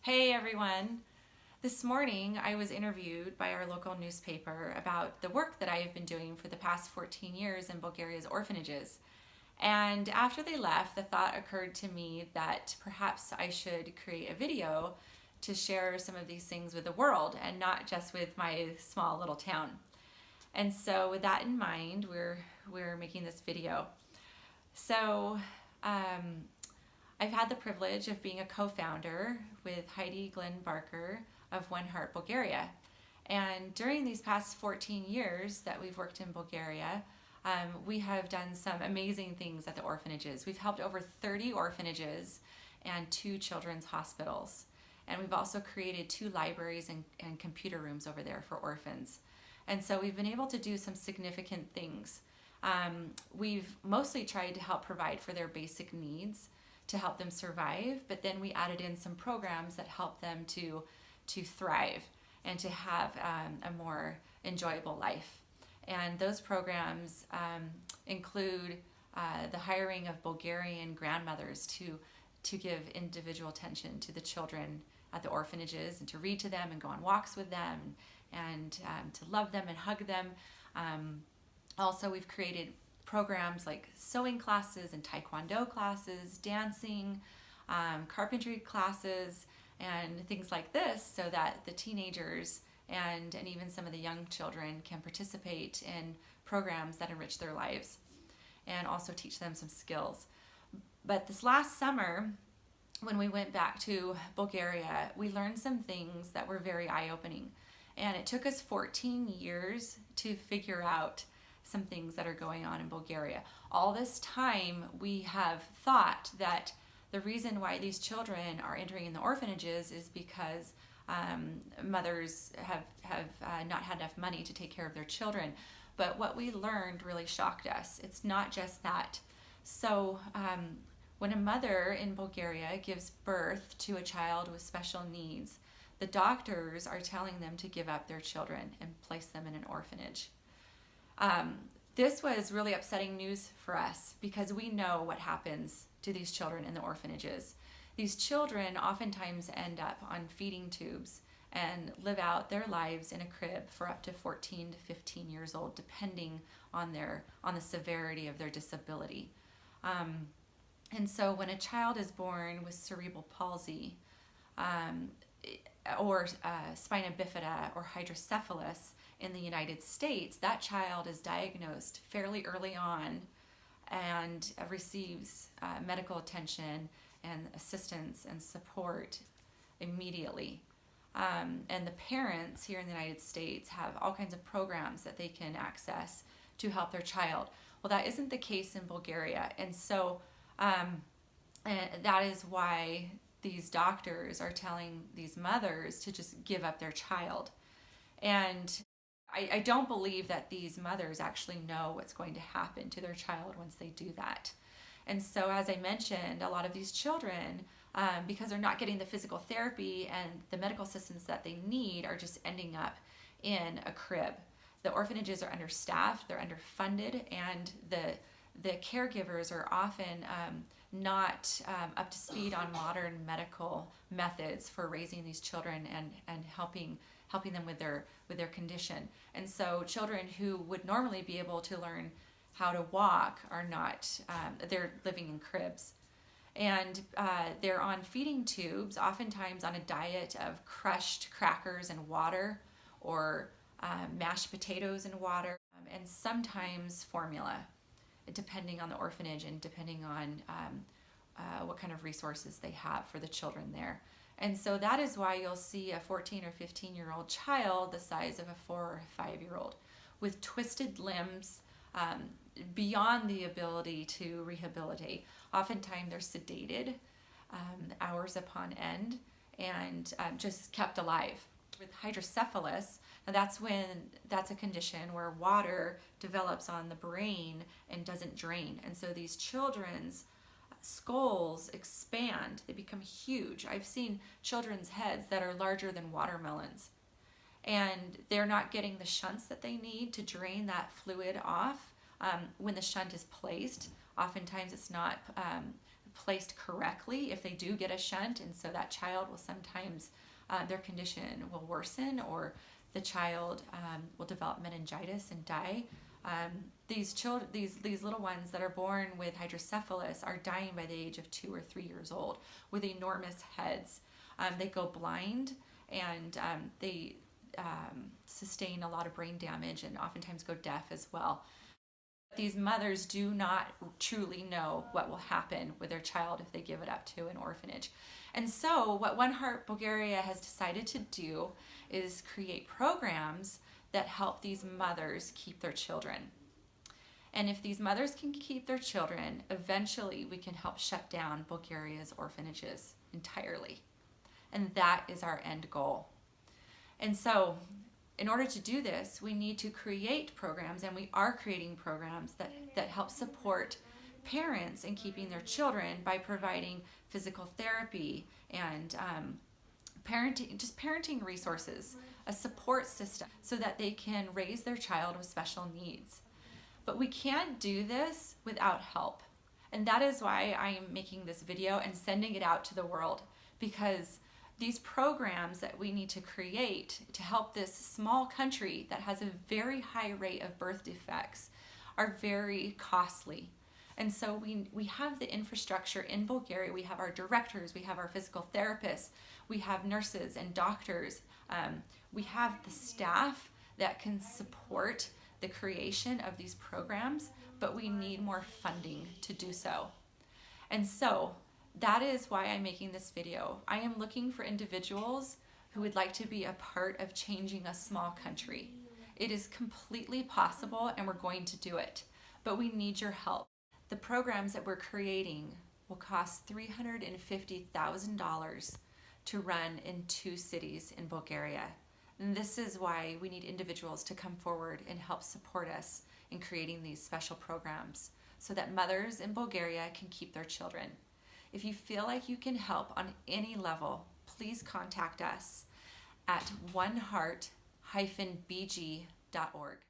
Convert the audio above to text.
Hey everyone! This morning I was interviewed by our local newspaper about the work that I have been doing for the past 14 years in Bulgaria's orphanages. And after they left, the thought occurred to me that perhaps I should create a video to share some of these things with the world and not just with my small little town. And so with that in mind, we're making this video. So um, I've had the privilege of being a co-founder with Heidi Glenn Barker of One Heart Bulgaria. And during these past 14 years that we've worked in Bulgaria, we have done some amazing things at the orphanages. We've helped over 30 orphanages and 2 children's hospitals. And we've also created 2 libraries and computer rooms over there for orphans. And so we've been able to do some significant things. We've mostly tried to help provide for their basic needs to help them survive, but then we added in some programs that help them to thrive and to have a more enjoyable life. And those programs include the hiring of Bulgarian grandmothers to give individual attention to the children at the orphanages and to read to them and go on walks with them and to love them and hug them. Also, we've created programs like sewing classes and taekwondo classes, dancing, carpentry classes, and things like this so that the teenagers and even some of the young children can participate in programs that enrich their lives and also teach them some skills. But this last summer, when we went back to Bulgaria, we learned some things that were very eye-opening. And it took us 14 years to figure out some things that are going on in Bulgaria. All this time we have thought that the reason why these children are entering in the orphanages is because mothers have not had enough money to take care of their children. But what we learned really shocked us. It's not just that. So when a mother in Bulgaria gives birth to a child with special needs, the doctors are telling them to give up their children and place them in an orphanage. This was really upsetting news for us because we know what happens to these children in the orphanages. These children oftentimes end up on feeding tubes and live out their lives in a crib for up to 14 to 15 years old, depending on the severity of their disability. And so when a child is born with cerebral palsy, or spina bifida or hydrocephalus in the United States, that child is diagnosed fairly early on and receives medical attention and assistance and support immediately. And the parents here in the United States have all kinds of programs that they can access to help their child. Well, that isn't the case in Bulgaria. And so and that is why these doctors are telling these mothers to just give up their child. And I don't believe that these mothers actually know what's going to happen to their child once they do that. And so, as I mentioned, a lot of these children, because they're not getting the physical therapy and the medical assistance that they need, are just ending up in a crib. The orphanages are understaffed, they're underfunded, and the caregivers are often not up to speed on modern medical methods for raising these children and helping them with their condition. And so children who would normally be able to learn how to walk are not, they're living in cribs. And they're on feeding tubes, oftentimes on a diet of crushed crackers and water, or mashed potatoes and water, and sometimes formula, depending on the orphanage and depending on what kind of resources they have for the children there. And so that is why you'll see a 14 or 15-year-old child the size of a 4 or 5-year-old with twisted limbs beyond the ability to rehabilitate. Oftentimes they're sedated hours upon end and just kept alive. With hydrocephalus, now that's a condition where water develops on the brain and doesn't drain. And so these children's skulls expand, they become huge. I've seen children's heads that are larger than watermelons. And they're not getting the shunts that they need to drain that fluid off. When the shunt is placed, oftentimes it's not placed correctly, if they do get a shunt, and so that child will sometimes, their condition will worsen, or the child will develop meningitis and die. These little ones that are born with hydrocephalus are dying by the age of 2 or 3 years old with enormous heads. They go blind, and they sustain a lot of brain damage, and oftentimes go deaf as well. These mothers do not truly know what will happen with their child if they give it up to an orphanage. And so what One Heart Bulgaria has decided to do is create programs that help these mothers keep their children. And if these mothers can keep their children, eventually we can help shut down Bulgaria's orphanages entirely. And that is our end goal. And so in order to do this, we need to create programs, and we are creating programs that help support parents in keeping their children by providing physical therapy and parenting resources, a support system, so that they can raise their child with special needs. But we can't do this without help. And that is why I am making this video and sending it out to the world, because these programs that we need to create to help this small country that has a very high rate of birth defects are very costly. And so we have the infrastructure in Bulgaria. We have our directors, we have our physical therapists, we have nurses and doctors. We have the staff that can support the creation of these programs, but we need more funding to do so. And so that is why I'm making this video. I am looking for individuals who would like to be a part of changing a small country. It is completely possible, and we're going to do it, but we need your help. The programs that we're creating will cost $350,000 to run in 2 cities in Bulgaria. And this is why we need individuals to come forward and help support us in creating these special programs so that mothers in Bulgaria can keep their children. If you feel like you can help on any level, please contact us at OneHeartChildren'sFoundation.org.